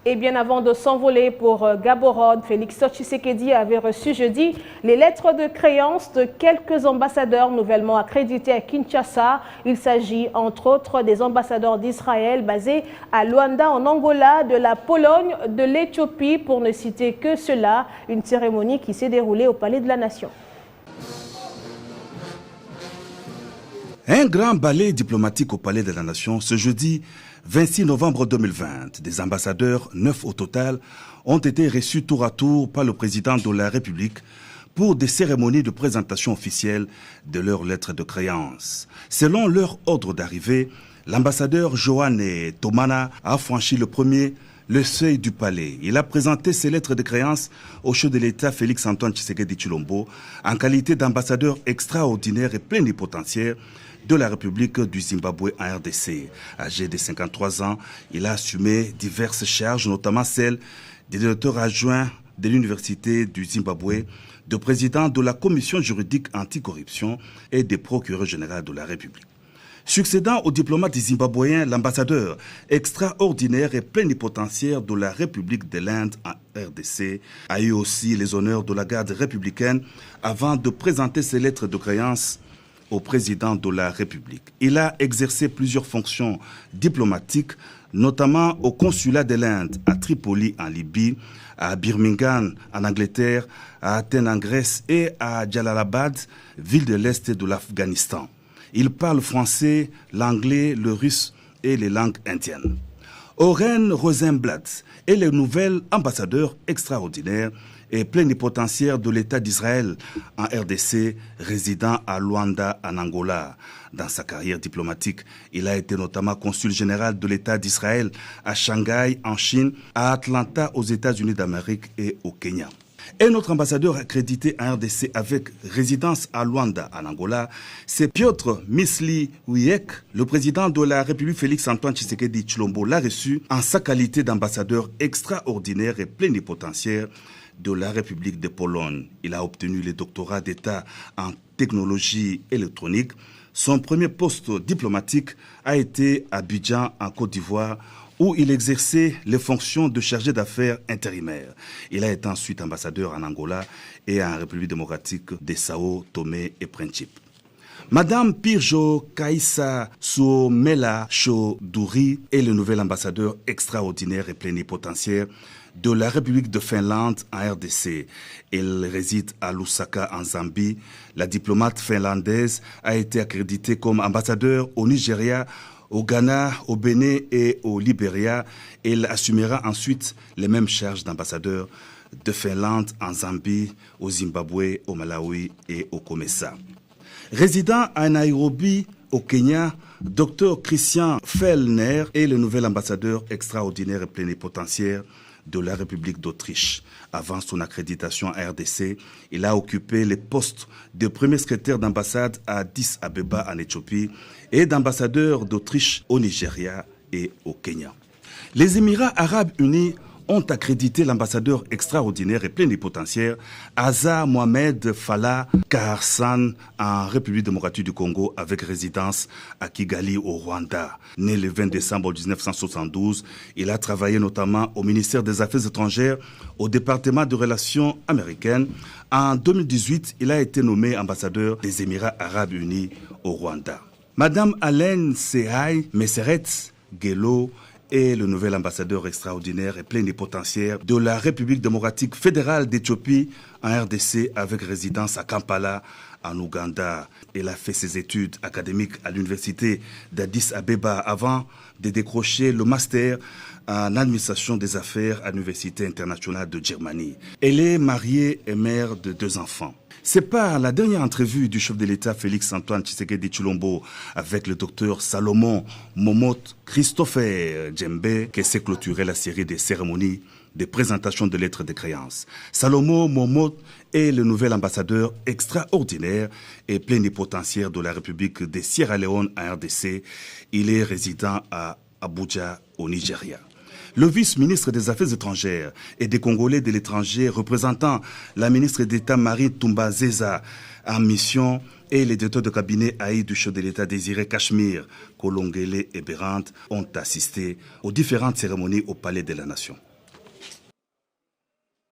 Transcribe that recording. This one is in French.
Et bien avant de s'envoler pour Gaborone, Félix Tshisekedi avait reçu jeudi les lettres de créance de quelques ambassadeurs nouvellement accrédités à Kinshasa. Il s'agit entre autres des ambassadeurs d'Israël basés à Luanda en Angola, de la Pologne, de l'Éthiopie, pour ne citer que cela. Une cérémonie qui s'est déroulée au Palais de la Nation. Un grand ballet diplomatique au Palais de la Nation ce jeudi 26 novembre 2020. Des ambassadeurs, 9 au total, ont été reçus tour à tour par le président de la République pour des cérémonies de présentation officielle de leurs lettres de créance. Selon leur ordre d'arrivée, l'ambassadeur Joanne Tomana a franchi le seuil du palais. Il a présenté ses lettres de créance au chef de l'État Félix-Antoine Tshisekedi Tshilombo en qualité d'ambassadeur extraordinaire et plénipotentiaire de la République du Zimbabwe en RDC. Âgé de 53 ans, il a assumé diverses charges, notamment celle de directeur adjoint de l'Université du Zimbabwe, de président de la Commission juridique anticorruption et de procureur général de la République. Succédant au diplomate zimbabwéen, l'ambassadeur extraordinaire et plénipotentiaire de la République de l'Inde en RDC a eu aussi les honneurs de la garde républicaine avant de présenter ses lettres de créance au président de la République. Il a exercé plusieurs fonctions diplomatiques, notamment au consulat de l'Inde à Tripoli en Libye, à Birmingham en Angleterre, à Athènes en Grèce et à Jalalabad, ville de l'Est de l'Afghanistan. Il parle français, l'anglais, le russe et les langues indiennes. Oren Rosenblatt est le nouvel ambassadeur extraordinaire et plénipotentiaire de l'État d'Israël en RDC, résidant à Luanda en Angola. Dans sa carrière diplomatique, il a été notamment consul général de l'État d'Israël à Shanghai en Chine, à Atlanta aux États-Unis d'Amérique et au Kenya. Un autre ambassadeur accrédité en RDC avec résidence à Luanda, en Angola, c'est Piotr Mysliwiec. Le président de la République Félix-Antoine Tshisekedi Tshilombo l'a reçu en sa qualité d'ambassadeur extraordinaire et plénipotentiaire de la République de Pologne. Il a obtenu le doctorat d'État en technologie électronique. Son premier poste diplomatique a été à Abidjan, en Côte d'Ivoire, où il exerçait les fonctions de chargé d'affaires intérimaire. Il a été ensuite ambassadeur en Angola et en République démocratique de Sao Tomé et Principe. Madame Pirjo Kaissa Suomela Choduri est le nouvel ambassadeur extraordinaire et plénipotentiaire de la République de Finlande en RDC. Elle réside à Lusaka en Zambie. La diplomate finlandaise a été accréditée comme ambassadeur au Nigeria, au Ghana, au Bénin et au Libéria. Elle assumera ensuite les mêmes charges d'ambassadeur de Finlande en Zambie, au Zimbabwe, au Malawi et au Comessa. Résident à Nairobi, au Kenya, Dr Christian Fellner est le nouvel ambassadeur extraordinaire et plénipotentiaire de la République d'Autriche. Avant son accréditation à RDC, il a occupé les postes de premier secrétaire d'ambassade à Addis Abeba en Éthiopie et d'ambassadeur d'Autriche au Nigeria et au Kenya. Les Émirats arabes unis ont accrédité l'ambassadeur extraordinaire et plénipotentiaire Asa Mohamed Fala Kaharsan en République démocratique du Congo avec résidence à Kigali au Rwanda. Né le 20 décembre 1972, il a travaillé notamment au ministère des Affaires étrangères, au département de relations américaines. En 2018, il a été nommé ambassadeur des Émirats arabes unis au Rwanda. Madame Alain Sehai Meseret Gelo est le nouvel ambassadeur extraordinaire et plénipotentiaire de la République démocratique fédérale d'Éthiopie en RDC avec résidence à Kampala, en Ouganda. Elle a fait ses études académiques à l'université d'Addis Abeba avant de décrocher le master en administration des affaires à l'Université internationale de Germanie. Elle est mariée et mère de 2 enfants. C'est par la dernière entrevue du chef de l'État Félix-Antoine Tshisekedi Tshilombo avec le docteur Salomon Momot Christopher Djembe que s'est clôturée la série des cérémonies de présentation de lettres de créance. Salomon Momot est le nouvel ambassadeur extraordinaire et plénipotentiaire de la République de Sierra Leone en RDC. Il est résident à Abuja au Nigeria. Le vice-ministre des Affaires étrangères et des Congolais de l'étranger représentant la ministre d'État Marie Toumba Zeza en mission et les directeurs de cabinet haïs du chef de l'État Désiré Cachemire, Kolongele et Bérante ont assisté aux différentes cérémonies au Palais de la Nation.